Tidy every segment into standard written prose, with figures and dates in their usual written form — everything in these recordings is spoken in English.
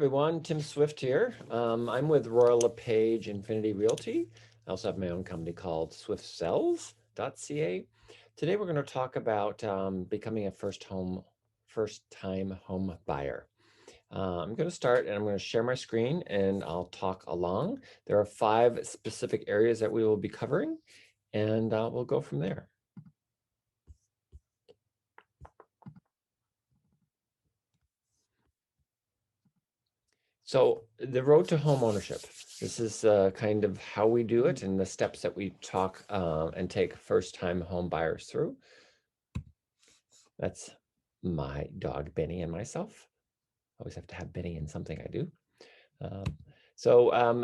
everyone, Tim Swift here. I'm with LePage Infinity Realty. I also have my own company called Swiftsells.ca. Today we're going to talk about becoming a first-time home buyer. I'm going to start and I'm going to share my screen and I'll talk along. There are 5 specific areas that we will be covering, and we'll go from there. So the road to home ownership. This is kind of how we do it and the steps that we talk and take first-time home buyers through. That's my dog, Benny, and myself. Always have to have Benny in something I do.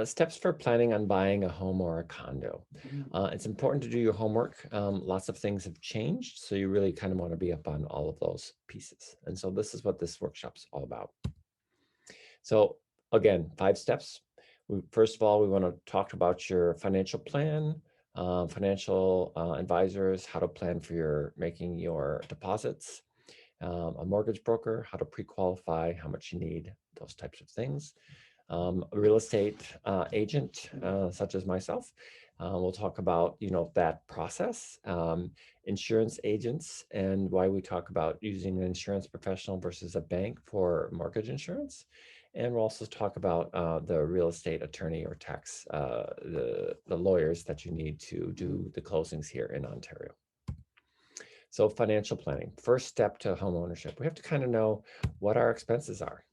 Steps for planning on buying a home or a condo. It's important to do your homework. Lots of things have changed, so you really kind of want to be up on all of those pieces. And so this is what this workshop's all about. So again, 5 steps. First of all, we want to talk about your financial plan, financial advisors, how to plan for making your deposits, a mortgage broker, how to pre-qualify, how much you need, those types of things. A real estate agent, such as myself. We'll talk about, that process, insurance agents, and why we talk about using an insurance professional versus a bank for mortgage insurance. And we'll also talk about the real estate attorney or tax, the lawyers that you need to do the closings here in Ontario. So financial planning, first step to home ownership. We have to kind of know what our expenses are,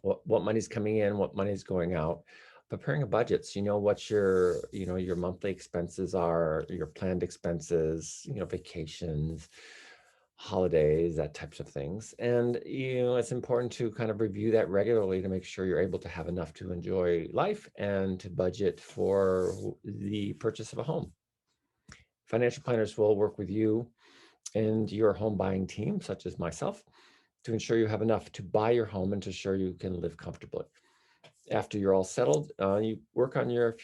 what money's coming in, what money's going out. Preparing a budget, so you know what your monthly expenses are, your planned expenses, vacations, holidays, that types of things. And it's important to kind of review that regularly to make sure you're able to have enough to enjoy life and to budget for the purchase of a home. Financial planners will work with you and your home buying team, such as myself, to ensure you have enough to buy your home and to ensure you can live comfortably. After you're all settled, you work on your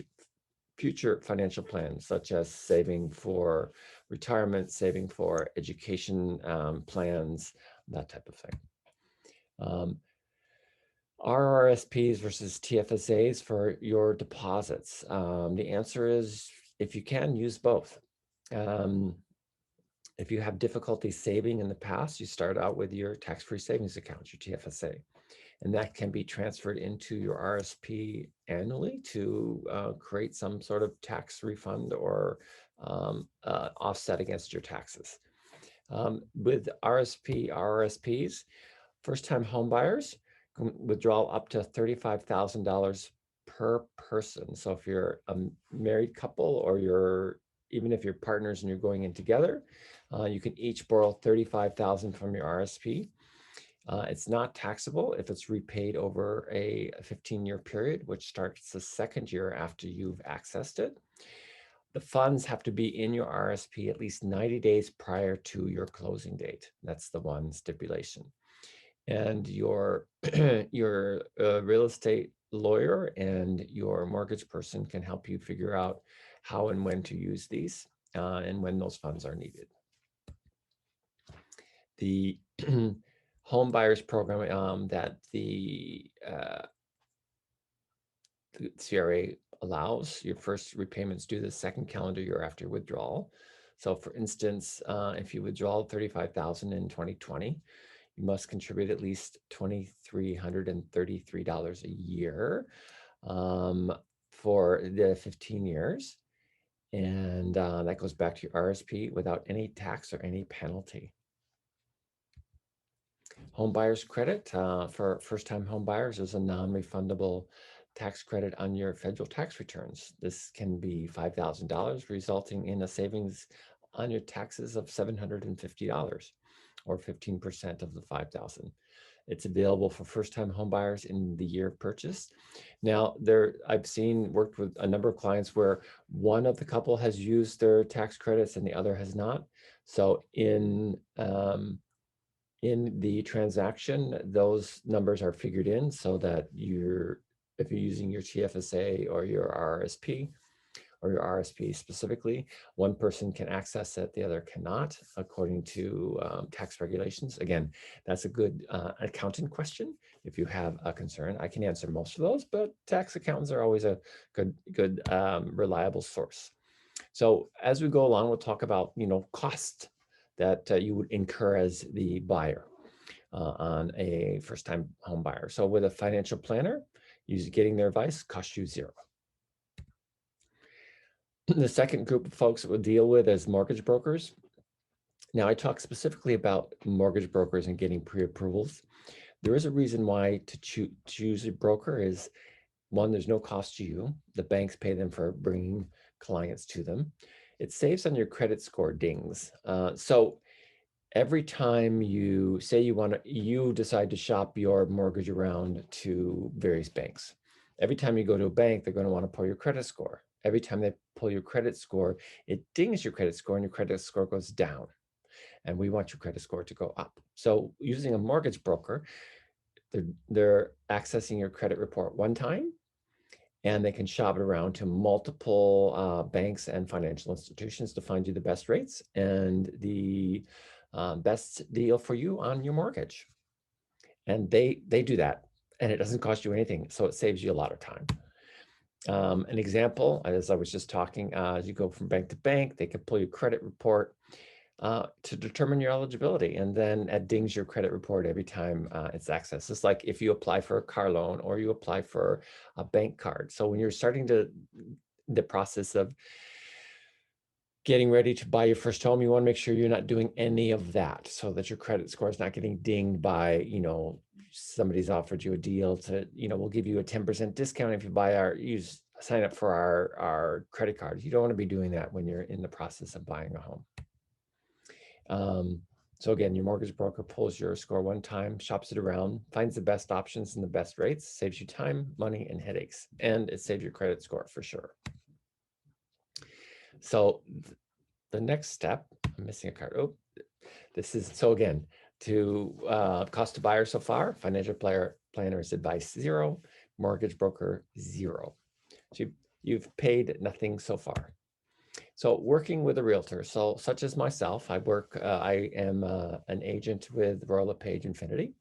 future financial plans, such as saving for retirement, saving for education plans, that type of thing. RRSPs versus TFSAs for your deposits. The answer is, if you can, use both. If you have difficulty saving in the past, you start out with your tax-free savings account, your TFSA. And that can be transferred into your RSP annually to create some sort of tax refund or offset against your taxes. With RRSPs, first-time home buyers can withdraw up to $35,000 per person. So if you're a married couple or even if you're partners and you're going in together, you can each borrow $35,000 from your RSP. It's not taxable if it's repaid over a 15-year period, which starts the second year after you've accessed it. The funds have to be in your RSP at least 90 days prior to your closing date. That's the one stipulation. And your real estate lawyer and your mortgage person can help you figure out how and when to use these and when those funds are needed. The home buyers program that the CRA allows, your first repayments due the second calendar year after withdrawal. So for instance, if you withdraw $35,000 in 2020, you must contribute at least $2,333 a year for the 15 years. And that goes back to your RSP without any tax or any penalty. Home buyers credit for first-time home buyers is a non-refundable tax credit on your federal tax returns. This can be $5,000, resulting in a savings on your taxes of $750 or 15% of the $5,000. It's available for first-time home buyers in the year of purchase. Now, I've worked with a number of clients where one of the couple has used their tax credits and the other has not. So in the transaction, those numbers are figured in so that if you're using your TFSA or your RRSP, or your RSP specifically. One person can access it, the other cannot, according to tax regulations. Again, that's a good accountant question. If you have a concern, I can answer most of those, but tax accountants are always a good reliable source. So as we go along, we'll talk about, cost that you would incur as the buyer on a first-time home buyer. So with a financial planner, getting their advice costs you zero. The second group of folks that we'll deal with is mortgage brokers. Now, I talk specifically about mortgage brokers and getting pre-approvals. There is a reason why to choose a broker is, one, there's no cost to you. The banks pay them for bringing clients to them. It saves on your credit score dings. So every time you say you decide to shop your mortgage around to various banks, every time you go to a bank, they're going to want to pull your credit score. Every time they pull your credit score, it dings your credit score and your credit score goes down. And we want your credit score to go up. So using a mortgage broker, they're accessing your credit report one time, and they can shop it around to multiple banks and financial institutions to find you the best rates and the best deal for you on your mortgage. And they do that, and it doesn't cost you anything, so it saves you a lot of time. An example, as I was just talking, as you go from bank to bank, they can pull your credit report to determine your eligibility, and then it dings your credit report every time it's accessed. It's like if you apply for a car loan or you apply for a bank card. So when you're starting the process of getting ready to buy your first home, you want to make sure you're not doing any of that, so that your credit score is not getting dinged by, somebody's offered you a deal to, we'll give you a 10% discount if you sign up for our credit card. You don't want to be doing that when you're in the process of buying a home. So again, your mortgage broker pulls your score one time, shops it around, finds the best options and the best rates, saves you time, money, and headaches, and it saves your credit score for sure. So the next step, I'm missing a card. Oh, so again, to cost to buyer so far, financial planner's advice 0, mortgage broker 0. So you've paid nothing so far. So working with a realtor, such as myself, I am an agent with LePage Infinity,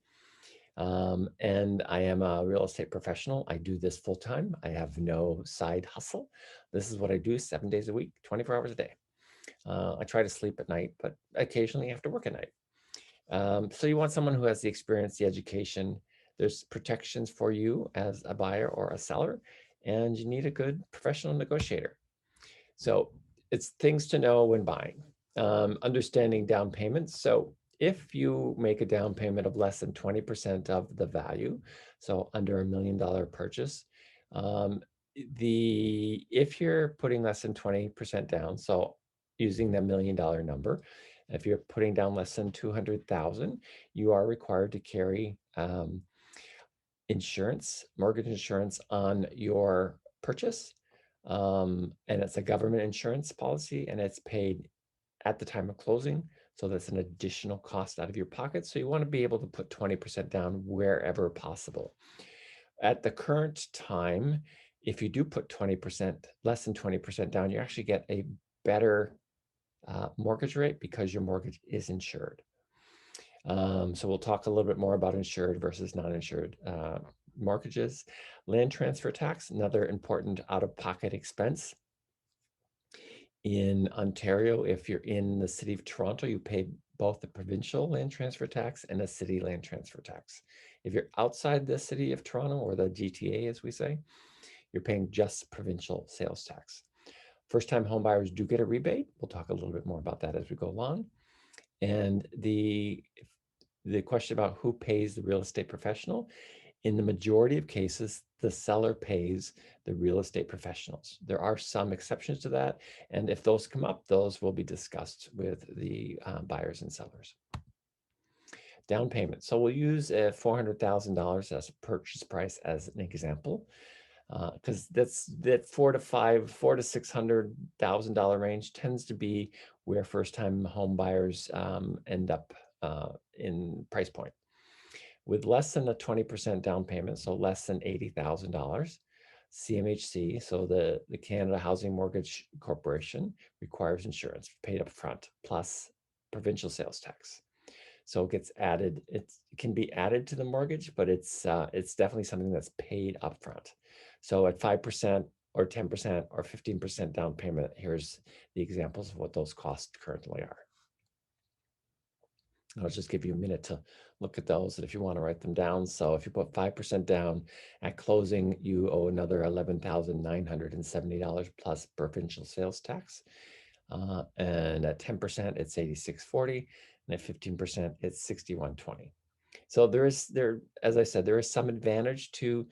and I am a real estate professional. I do this full time. I have no side hustle. This is what I do 7 days a week, 24 hours a day. I try to sleep at night, but occasionally I have to work at night. So you want someone who has the experience, the education. There's protections for you as a buyer or a seller, and you need a good professional negotiator. So it's things to know when buying. Understanding down payments. So if you make a down payment of less than 20% of the value, so under $1 million purchase, if you're putting less than 20% down, so using the $1 million number, if you're putting down less than 200,000, you are required to carry insurance, mortgage insurance on your purchase. And it's a government insurance policy, and it's paid at the time of closing. So that's an additional cost out of your pocket. So you want to be able to put 20% down wherever possible. At the current time, if you do put 20%, less than 20% down, you actually get a better mortgage rate because your mortgage is insured. So we'll talk a little bit more about insured versus non-insured mortgages. Land transfer tax, another important out-of-pocket expense. In Ontario, if you're in the city of Toronto, you pay both the provincial land transfer tax and a city land transfer tax. If you're outside the city of Toronto, or the GTA as we say, you're paying just provincial sales tax. First-time homebuyers do get a rebate. We'll talk a little bit more about that as we go along. And the question about who pays the real estate professional, in the majority of cases, the seller pays the real estate professionals. There are some exceptions to that, and if those come up, those will be discussed with the buyers and sellers. Down payment. So we'll use $400,000 as a purchase price as an example, because that $400,000 to $600,000 range tends to be where first-time home buyers end up in price point. With less than a 20% down payment, so less than $80,000, CMHC, so the Canada Housing Mortgage Corporation, requires insurance paid up front plus provincial sales tax. So it gets added. It can be added to the mortgage, but it's definitely something that's paid upfront. So at 5% or 10% or 15% down payment, here's the examples of what those costs currently are. I'll just give you a minute to look at those, and if you want to write them down. So if you put 5% down at closing, you owe another $11,970 plus provincial sales tax. And at 10%, it's $86.40, and at 15%, it's $61.20. So as I said, there is some advantage to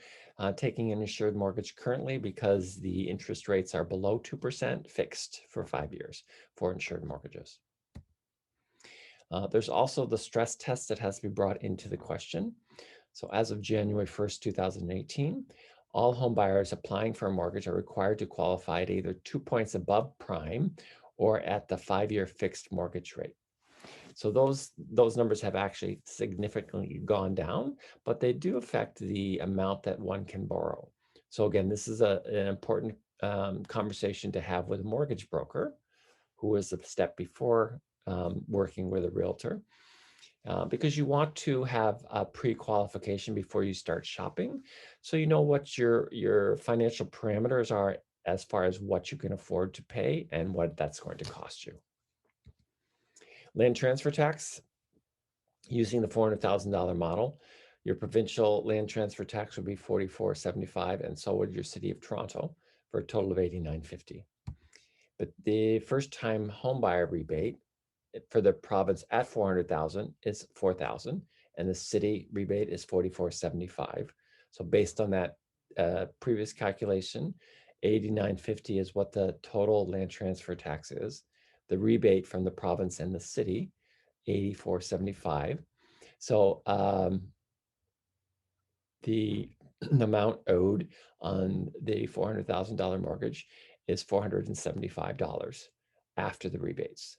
taking an insured mortgage currently because the interest rates are below 2% fixed for 5 years for insured mortgages. There's also the stress test that has to be brought into the question. So as of January 1st, 2018, all home buyers applying for a mortgage are required to qualify at either 2 points above prime or at the 5-year fixed mortgage rate. So those numbers have actually significantly gone down, but they do affect the amount that one can borrow. So again, this is an important conversation to have with a mortgage broker, who is the step before working with a realtor, because you want to have a pre-qualification before you start shopping, so you know what your financial parameters are as far as what you can afford to pay and what that's going to cost you. Land transfer tax, using the $400,000 model, your provincial land transfer tax would be $44.75, and so would your City of Toronto, for a total of $89.50. But the first-time homebuyer rebate for the province at $400,000 is $4,000, and the city rebate is $44.75. So based on that previous calculation, $89.50 is what the total land transfer tax is. The rebate from the province and the city, $84.75. So the amount owed on the $400,000 mortgage is $475 after the rebates.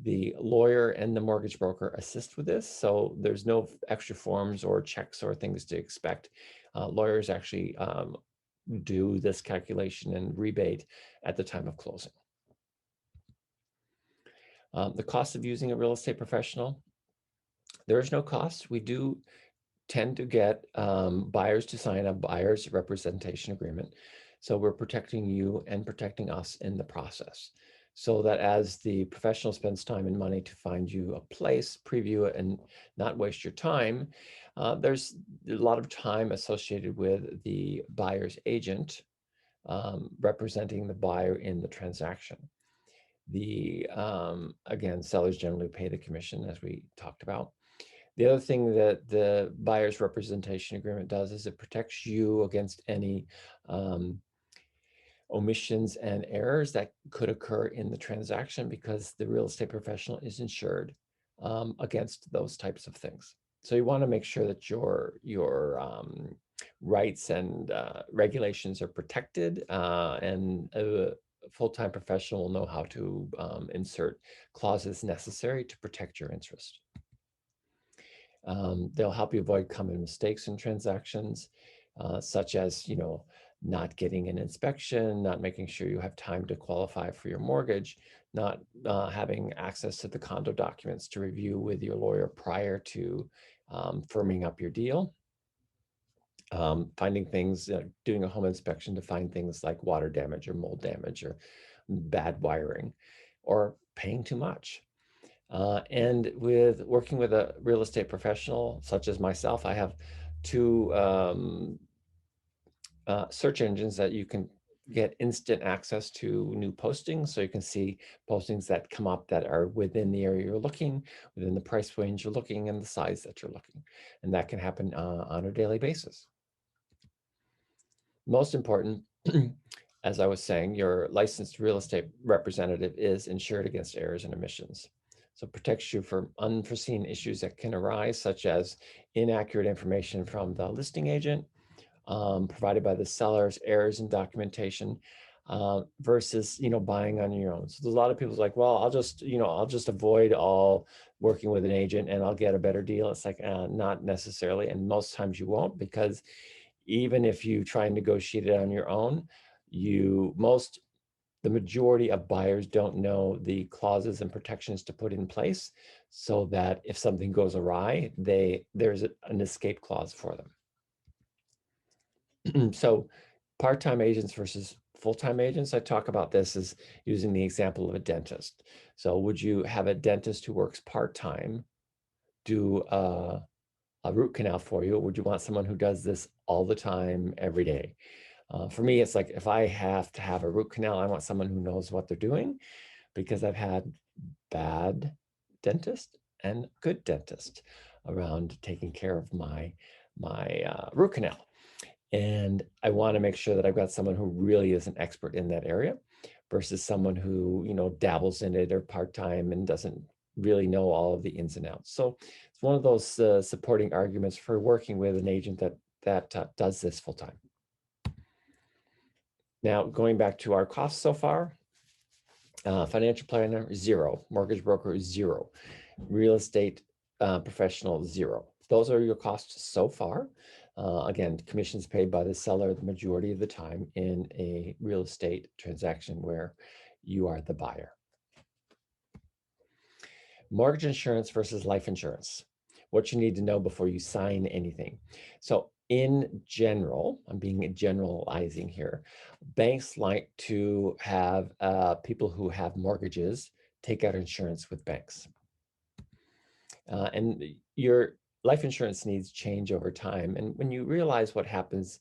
The lawyer and the mortgage broker assist with this, so there's no extra forms or checks or things to expect. Lawyers actually do this calculation and rebate at the time of closing. The cost of using a real estate professional, there is no cost. We do tend to get buyers to sign a buyer's representation agreement. So we're protecting you and protecting us in the process, so that as the professional spends time and money to find you a place, preview it, and not waste your time, there's a lot of time associated with the buyer's agent representing the buyer in the transaction. Again, sellers generally pay the commission, as we talked about. The other thing that the buyer's representation agreement does is it protects you against any omissions and errors that could occur in the transaction, because the real estate professional is insured against those types of things. So you want to make sure that your rights and regulations are protected, and a full-time professional will know how to insert clauses necessary to protect your interest. They'll help you avoid common mistakes in transactions, such as, not getting an inspection, not making sure you have time to qualify for your mortgage, not having access to the condo documents to review with your lawyer prior to firming up your deal. Finding things, doing a home inspection to find things like water damage or mold damage or bad wiring, or paying too much. And with working with a real estate professional such as myself, I have two search engines that you can get instant access to new postings. So you can see postings that come up that are within the area you're looking, within the price range you're looking, and the size that you're looking. And that can happen on a daily basis. Most important, as I was saying, your licensed real estate representative is insured against errors and omissions. So it protects you from unforeseen issues that can arise, such as inaccurate information from the listing agent, provided by the sellers, errors in documentation, versus buying on your own. So there's a lot of people like, well, I'll just avoid all working with an agent and I'll get a better deal. It's like, not necessarily, and most times you won't, because even if you try and negotiate it on your own, the majority of buyers don't know the clauses and protections to put in place so that if something goes awry, there's an escape clause for them. So part-time agents versus full-time agents, I talk about this as using the example of a dentist. So would you have a dentist who works part-time do a root canal for you? Or would you want someone who does this all the time, every day? For me, it's like if I have to have a root canal, I want someone who knows what they're doing, because I've had bad dentist and good dentist around taking care of my root canal. And I want to make sure that I've got someone who really is an expert in that area versus someone who, dabbles in it or part-time and doesn't really know all of the ins and outs. So it's one of those supporting arguments for working with an agent that does this full-time. Now, going back to our costs so far, financial planner, 0. Mortgage broker, 0. Real estate professional, 0. Those are your costs so far. Again, commissions paid by the seller the majority of the time in a real estate transaction where you are the buyer. Mortgage insurance versus life insurance. What you need to know before you sign anything. So in general, I'm being generalizing here, banks like to have people who have mortgages take out insurance with banks. And your life insurance needs change over time. And when you realize what happens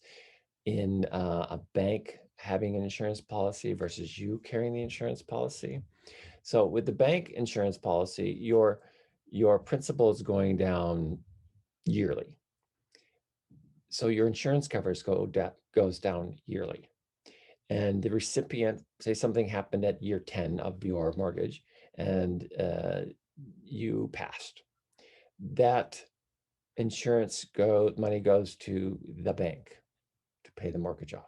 in a bank having an insurance policy versus you carrying the insurance policy. So with the bank insurance policy, your principal is going down yearly. So your insurance coverage goes down yearly. And the recipient, say something happened at year 10 of your mortgage and you passed. That insurance money goes to the bank to pay the mortgage off.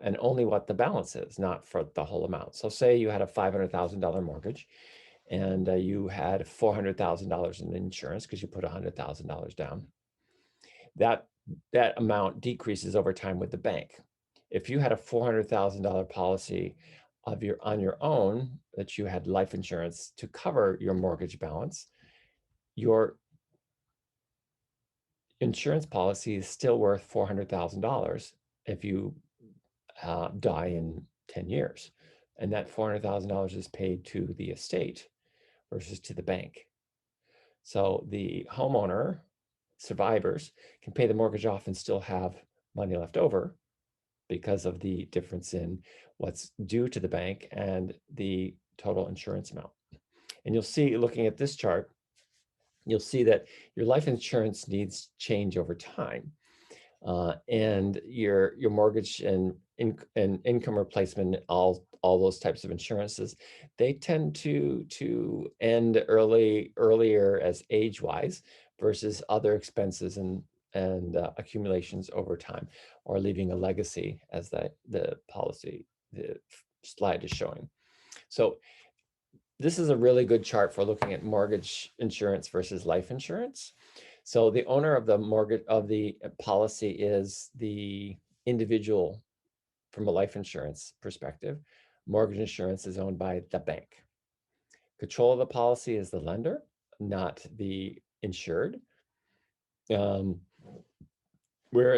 And only what the balance is, not for the whole amount. So say you had a $500,000 mortgage and you had $400,000 in insurance because you put $100,000 down. That amount decreases over time with the bank. If you had a $400,000 policy on your own that you had life insurance to cover your mortgage balance, your insurance policy is still worth $400,000 if you die in 10 years. And that $400,000 is paid to the estate versus to the bank. So the homeowner, survivors, can pay the mortgage off and still have money left over because of the difference in what's due to the bank and the total insurance amount. And you'll see, looking at this chart, you'll see that your life insurance needs change over time. And your mortgage and income replacement, all those types of insurances, they tend to end earlier as age-wise versus other expenses and accumulations over time, or leaving a legacy, as the slide is showing. So this is a really good chart for looking at mortgage insurance versus life insurance. So the owner of the mortgage of the policy is the individual from a life insurance perspective. Mortgage insurance is owned by the bank. Control of the policy is the lender, not the insured. Where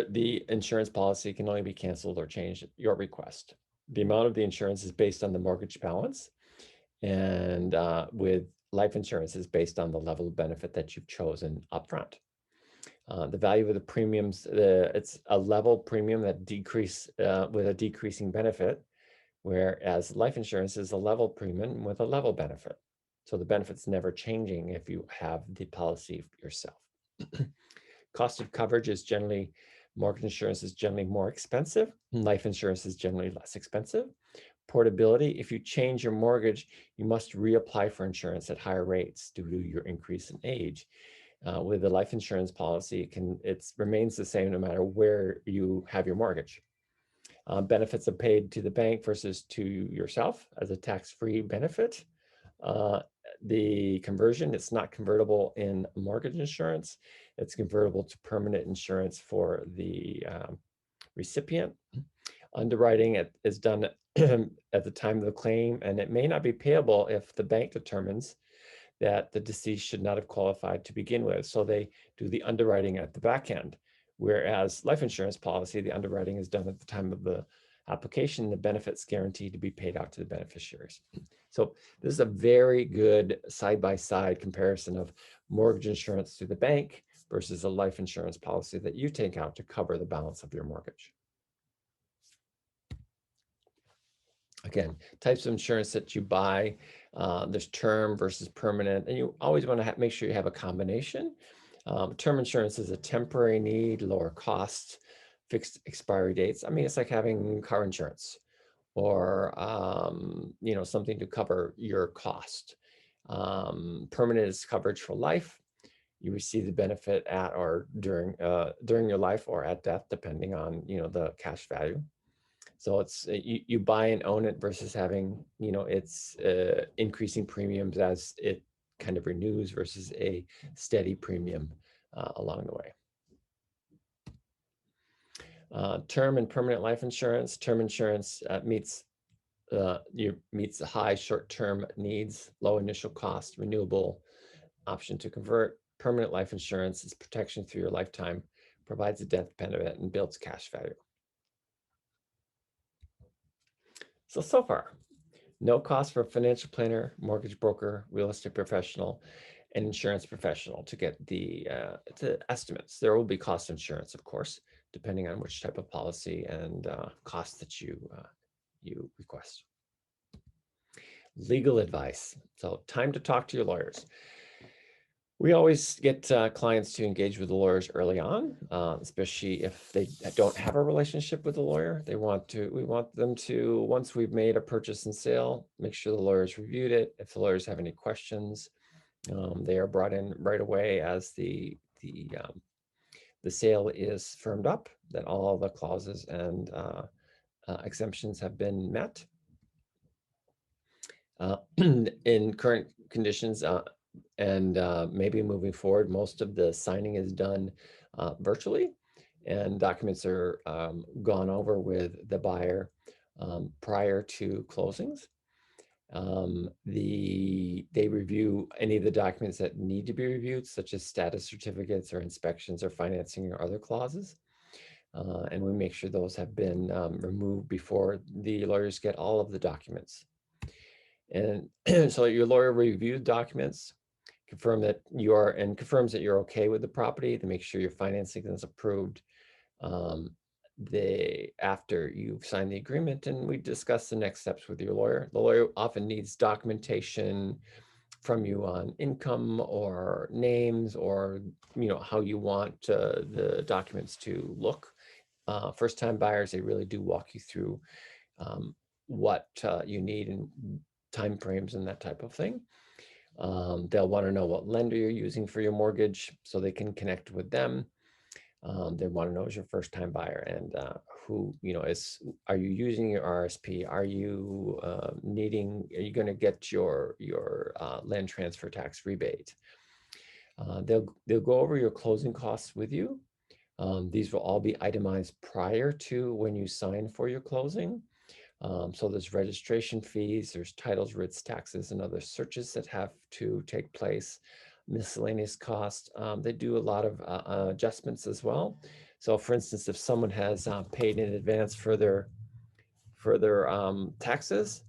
the insurance policy can only be canceled or changed at your request. The amount of the insurance is based on the mortgage balance, and with life insurance is based on the level of benefit that you've chosen upfront. The value of the premiums, it's a level premium that decrease with a decreasing benefit, whereas life insurance is a level premium with a level benefit. So the benefit's never changing if you have the policy yourself. Cost of coverage is generally, mortgage insurance is generally more expensive. Life insurance is generally less expensive. Portability, if you change your mortgage, you must reapply for insurance at higher rates due to your increase in age. With the life insurance policy, it remains the same no matter where you have your mortgage. Benefits are paid to the bank versus to yourself as a tax-free benefit. the conversion, it's not convertible in mortgage insurance. It's convertible to permanent insurance for the recipient. Underwriting is done at the time of the claim, and it may not be payable if the bank determines that the deceased should not have qualified to begin with. So they do the underwriting at the back end. Whereas life insurance policy, the underwriting is done at the time of the application, the benefits guaranteed to be paid out to the beneficiaries. So this is a very good side-by-side comparison of mortgage insurance through the bank versus a life insurance policy that you take out to cover the balance of your mortgage. Again, types of insurance that you buy, there's term versus permanent, and you always want to make sure you have a combination. Term insurance is a temporary need, lower cost, fixed expiry dates. I mean, it's like having car insurance or something to cover your cost. Permanent is coverage for life. You receive the benefit at or during your life or at death, depending on the cash value. So it's you buy and own it versus having it's increasing premiums as it kind of renews versus a steady premium along the way. Term and permanent life insurance. Term insurance meets the high short-term needs, low initial cost, renewable option to convert. Permanent life insurance is protection through your lifetime, provides a death benefit, and builds cash value. So far, no cost for a financial planner, mortgage broker, real estate professional, and insurance professional to get the estimates. There will be cost insurance, of course, depending on which type of policy and cost that you request. Legal advice. So time to talk to your lawyers. We always get clients to engage with the lawyers early on, especially if they don't have a relationship with the lawyer. We want them to, once we've made a purchase and sale, make sure the lawyers reviewed it. If the lawyers have any questions, they are brought in right away as the sale is firmed up, that all the clauses and exemptions have been met. In current conditions, and maybe moving forward, most of the signing is done virtually, and documents are gone over with the buyer prior to closings. They review any of the documents that need to be reviewed, such as status certificates or inspections or financing or other clauses. And we make sure those have been removed before the lawyers get all of the documents. And so your lawyer reviewed documents, confirms that you're okay with the property, to make sure your financing is approved. After you've signed the agreement, and we discuss the next steps with your lawyer. The lawyer often needs documentation from you on income or names, or how you want the documents to look. First-time buyers, they really do walk you through what you need and timeframes and that type of thing. They'll want to know what lender you're using for your mortgage so they can connect with them. They want to know as your first time buyer and who, are you using your RSP? Are you are you going to get your land transfer tax rebate? They'll go over your closing costs with you. These will all be itemized prior to when you sign for your closing. So there's registration fees, there's titles, writs, taxes, and other searches that have to take place, miscellaneous costs. They do a lot of adjustments as well. So for instance, if someone has paid in advance for their taxes,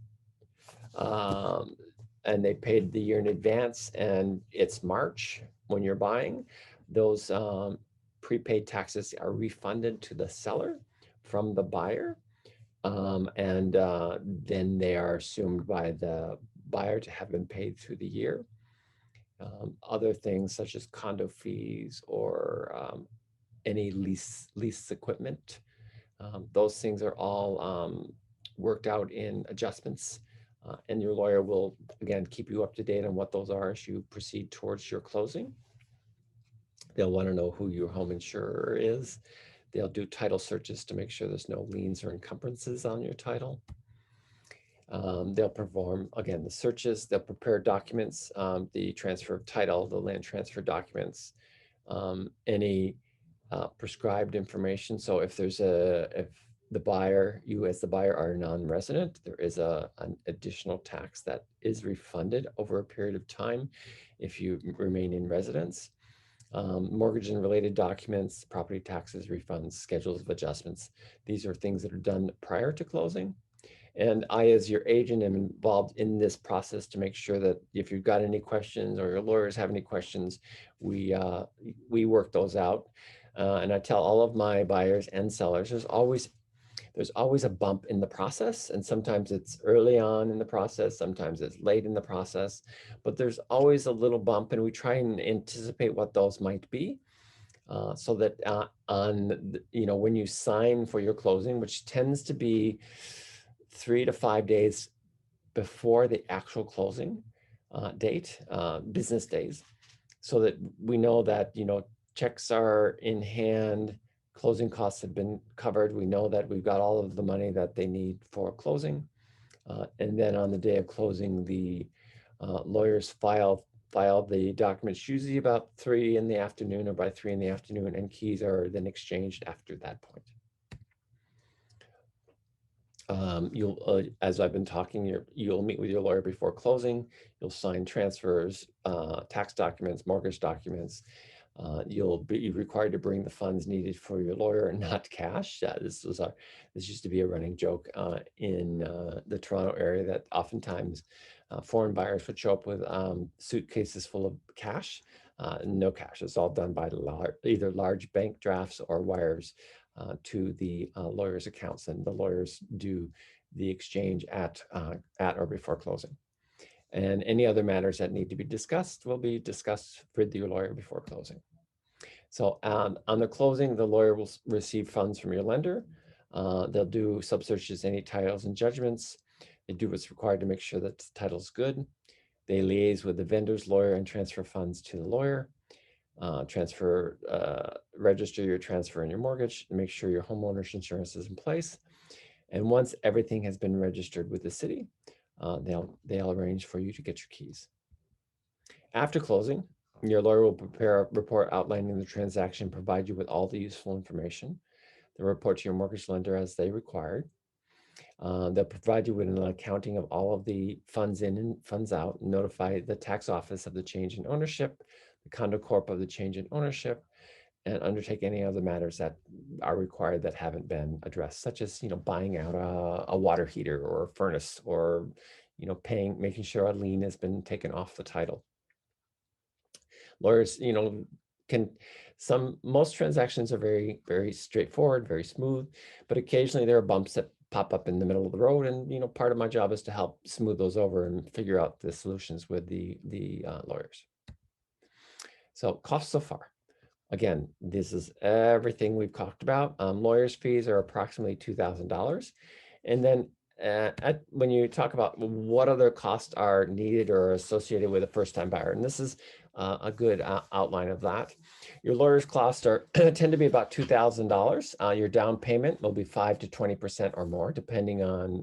and they paid the year in advance and it's March when you're buying, those prepaid taxes are refunded to the seller from the buyer. And then they are assumed by the buyer to have been paid through the year. Other things such as condo fees or any lease equipment, those things are all worked out in adjustments, and your lawyer will again keep you up to date on what those are as you proceed towards your closing. They'll want to know who your home insurer is. They'll do title searches to make sure there's no liens or encumbrances on your title. They'll perform, again, the searches, they'll prepare documents, the transfer of title, the land transfer documents, any prescribed information. So if if the buyer, you as the buyer are a non-resident, there is an additional tax that is refunded over a period of time if you remain in residence. Mortgage and related documents, property taxes, refunds, schedules of adjustments. These are things that are done prior to closing. And I, as your agent, am involved in this process to make sure that if you've got any questions or your lawyers have any questions, we work those out. And I tell all of my buyers and sellers, there's always a bump in the process, and sometimes it's early on in the process, sometimes it's late in the process, but there's always a little bump, and we try and anticipate what those might be. So that when you sign for your closing, which tends to be 3 to 5 days before the actual closing date, business days, so that we know that checks are in hand, closing costs have been covered. We know that we've got all of the money that they need for closing, and then on the day of closing, the lawyers file the documents, usually about 3 in the afternoon or by 3 in the afternoon, and keys are then exchanged after that point. As I've been talking, you'll meet with your lawyer before closing. You'll sign transfers, tax documents, mortgage documents. You'll be required to bring the funds needed for your lawyer, not cash. This used to be a running joke in the Toronto area, that oftentimes foreign buyers would show up with suitcases full of cash. No cash. It's all done by either large bank drafts or wires to the lawyer's accounts, and the lawyers do the exchange at or before closing. And any other matters that need to be discussed will be discussed with your lawyer before closing. So on the closing, the lawyer will receive funds from your lender. They'll do subsearches, any titles and judgments. They do what's required to make sure that the title's good. They liaise with the vendor's lawyer and transfer funds to the lawyer. Register your transfer and your mortgage, and make sure your homeowner's insurance is in place. And once everything has been registered with the city, they'll arrange for you to get your keys. After closing, your lawyer will prepare a report outlining the transaction, provide you with all the useful information. They'll report to your mortgage lender as they required. They'll provide you with an accounting of all of the funds in and funds out, notify the tax office of the change in ownership, the condo corp of the change in ownership, and undertake any other matters that are required that haven't been addressed, such as buying out a water heater or a furnace, or making sure a lien has been taken off the title. Lawyers, most transactions are very, very straightforward, very smooth, but occasionally there are bumps that pop up in the middle of the road, and part of my job is to help smooth those over and figure out the solutions with the lawyers. So costs so far. Again, this is everything we've talked about. Lawyers' fees are approximately $2,000. And then when you talk about what other costs are needed or associated with a first-time buyer, and this is a good outline of that. Your lawyer's costs tend to be about $2,000. Your down payment will be 5 to 20% or more, depending on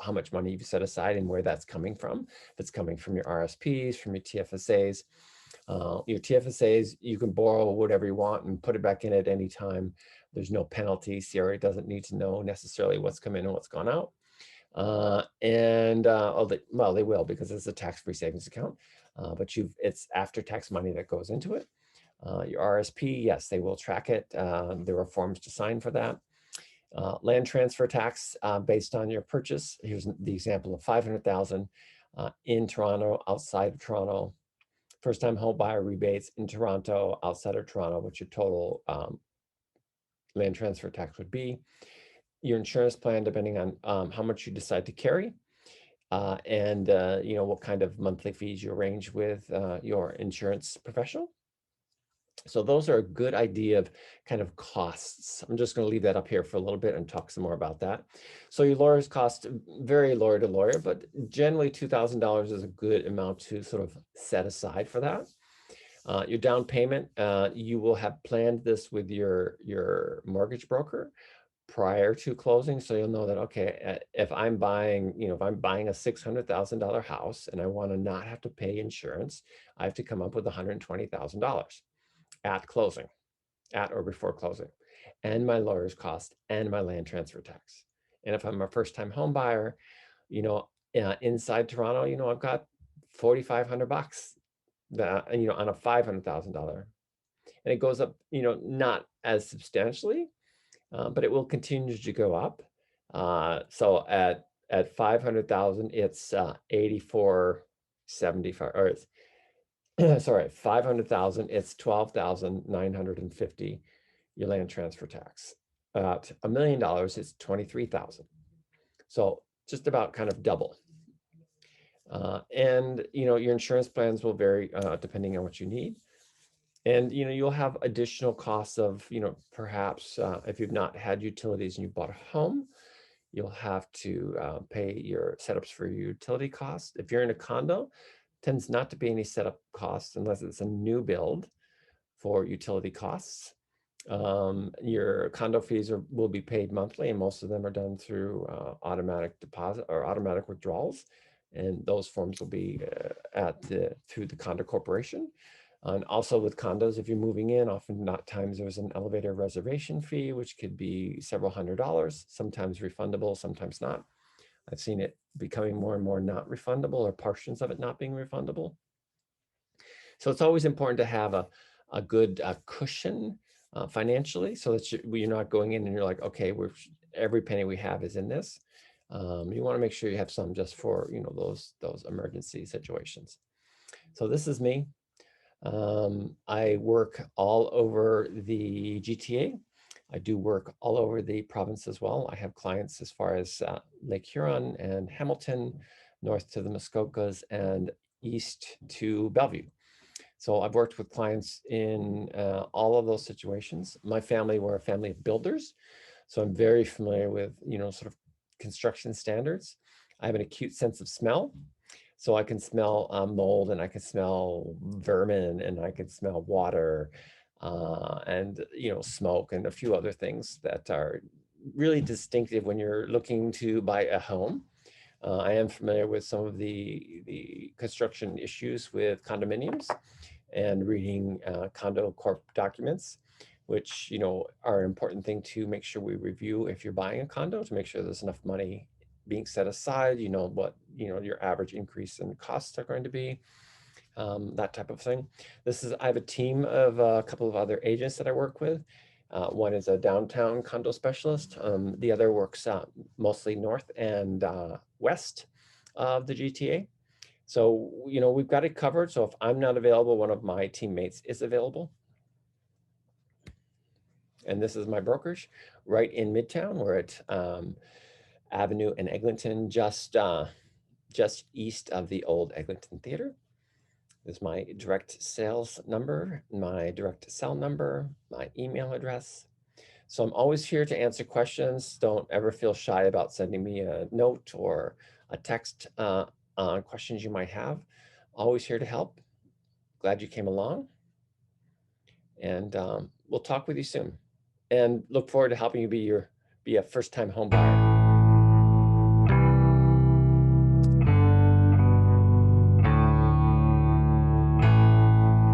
how much money you've set aside and where that's coming from. If it's coming from your RSPs, from your TFSAs. Your TFSAs, you can borrow whatever you want and put it back in at any time. There's no penalty. CRA doesn't need to know necessarily what's come in and what's gone out. They will, because it's a tax-free savings account, but it's after-tax money that goes into it. Your RSP, yes, they will track it. There are forms to sign for that. Land transfer tax based on your purchase. Here's the example of $500,000 in Toronto, outside of Toronto. First-time home buyer rebates in Toronto, outside of Toronto, what your total land transfer tax would be. Your insurance plan, depending on how much you decide to carry, and what kind of monthly fees you arrange with your insurance professional. So those are a good idea of kind of costs. I'm just going to leave that up here for a little bit and talk some more about that. So your lawyer's cost vary lawyer to lawyer, but generally $2,000 is a good amount to sort of set aside for that. Your down payment, you will have planned this with your mortgage broker, prior to closing. So you'll know that, okay, if I'm buying, if I'm buying a $600,000 house and I want to not have to pay insurance, I have to come up with $120,000 at closing, at or before closing, and my lawyer's cost and my land transfer tax. And if I'm a first-time home buyer, inside Toronto, I've got $4,500 that, on a $500,000, and it goes up, not as substantially, but it will continue to go up. So at 500,000, it's 84.75, or it's sorry, 500,000, it's 12,950, your land transfer tax. At $1 million, it's 23,000. So just about kind of double. And your insurance plans will vary depending on what you need. And you'll have additional costs of perhaps if you've not had utilities and you bought a home, you'll have to pay your setups for your utility costs. If you're in a condo, tends not to be any setup costs unless it's a new build for utility costs. Your condo fees will be paid monthly, and most of them are done through automatic deposit or automatic withdrawals, and those forms will be through the condo corporation. And also with condos, if you're moving in, oftentimes there's an elevator reservation fee, which could be several $100s, sometimes refundable, sometimes not. I've seen it becoming more and more not refundable, or portions of it not being refundable. So it's always important to have a good cushion financially, so that you're not going in and you're like, okay, every penny we have is in this. You want to make sure you have some just for those emergency situations. So this is me. I work all over the GTA. I do work all over the province as well. I have clients as far as Lake Huron and Hamilton, north to the Muskokas, and east to Bellevue. So I've worked with clients in all of those situations. My family, we're a family of builders, so I'm very familiar with sort of construction standards. I have an acute sense of smell. So I can smell mold, and I can smell vermin, and I can smell water, and smoke, and a few other things that are really distinctive when you're looking to buy a home. I am familiar with some of the construction issues with condominiums, and reading condo corp documents, which are an important thing to make sure we review if you're buying a condo, to make sure there's enough money being set aside, what your average increase in costs are going to be, that type of thing. I have a team of a couple of other agents that I work with. One is a downtown condo specialist. The other works mostly north and west of the GTA. So we've got it covered. So if I'm not available, one of my teammates is available. And this is my brokerage right in Midtown. We're at Avenue and Eglinton, just east of the old Eglinton Theater. This is my direct sales number, my direct cell number, my email address. So I'm always here to answer questions. Don't ever feel shy about sending me a note or a text on questions you might have. Always here to help. Glad you came along. And we'll talk with you soon. And look forward to helping you be a first-time home buyer.